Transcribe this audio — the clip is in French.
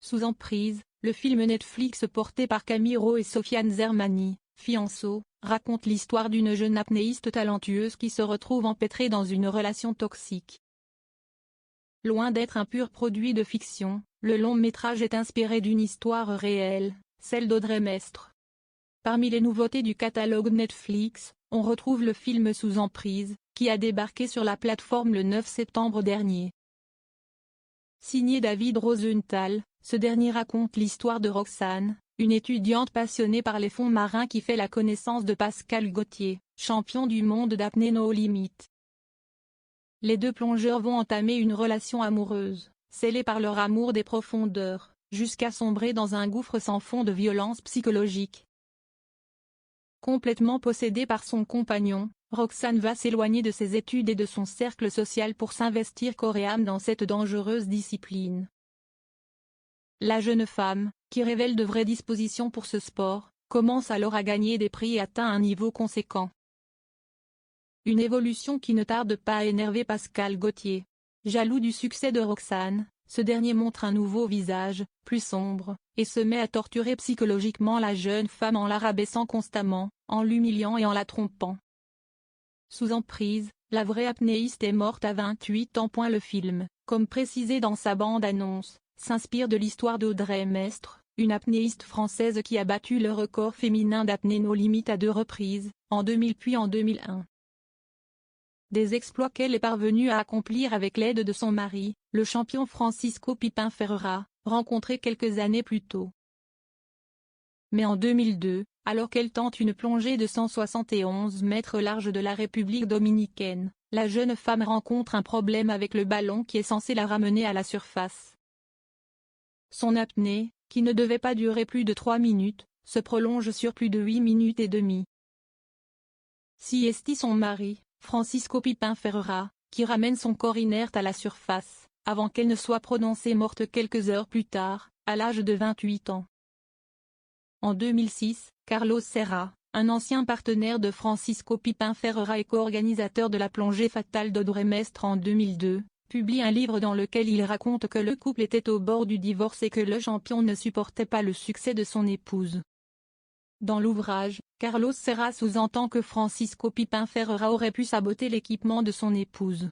Sous emprise, le film Netflix porté par Camilo et Sofiane Zermani, Fianso, raconte l'histoire d'une jeune apnéiste talentueuse qui se retrouve empêtrée dans une relation toxique. Loin d'être un pur produit de fiction, le long-métrage est inspiré d'une histoire réelle, celle d'Audrey Mestre. Parmi les nouveautés du catalogue Netflix, on retrouve le film Sous emprise, qui a débarqué sur la plateforme le 9 septembre dernier. Signé David Rosenthal, ce dernier raconte l'histoire de Roxane, une étudiante passionnée par les fonds marins qui fait la connaissance de Pascal Gauthier, champion du monde d'apnée no limit. Les deux plongeurs vont entamer une relation amoureuse, scellée par leur amour des profondeurs, jusqu'à sombrer dans un gouffre sans fond de violence psychologique. Complètement possédée par son compagnon, Roxane va s'éloigner de ses études et de son cercle social pour s'investir corps et âme dans cette dangereuse discipline. La jeune femme, qui révèle de vraies dispositions pour ce sport, commence alors à gagner des prix et atteint un niveau conséquent. Une évolution qui ne tarde pas à énerver Pascal Gauthier. Jaloux du succès de Roxane, ce dernier montre un nouveau visage, plus sombre, et se met à torturer psychologiquement la jeune femme en la rabaissant constamment, en l'humiliant et en la trompant. Sous emprise, la vraie apnéiste est morte à 28 ans. Le film, comme précisé dans sa bande-annonce, s'inspire de l'histoire d'Audrey Mestre, une apnéiste française qui a battu le record féminin d'apnée no limit à 2 reprises, en 2000 puis en 2001. Des exploits qu'elle est parvenue à accomplir avec l'aide de son mari, le champion Francisco Pipin Ferreira, rencontré quelques années plus tôt. Mais en 2002, alors qu'elle tente une plongée de 171 mètres large de la République dominicaine, la jeune femme rencontre un problème avec le ballon qui est censé la ramener à la surface. Son apnée, qui ne devait pas durer plus de 3 minutes, se prolonge sur plus de 8 minutes et demie. Si est son mari, Francisco Pipin Ferreira, qui ramène son corps inerte à la surface, avant qu'elle ne soit prononcée morte quelques heures plus tard, à l'âge de 28 ans. En 2006, Carlos Serra, un ancien partenaire de Francisco Pipin Ferreira et co-organisateur de la plongée fatale d'Audrey Mestre en 2002, publie un livre dans lequel il raconte que le couple était au bord du divorce et que le champion ne supportait pas le succès de son épouse. Dans l'ouvrage, Carlos Serra sous-entend que Francisco Pipin Ferreira aurait pu saboter l'équipement de son épouse.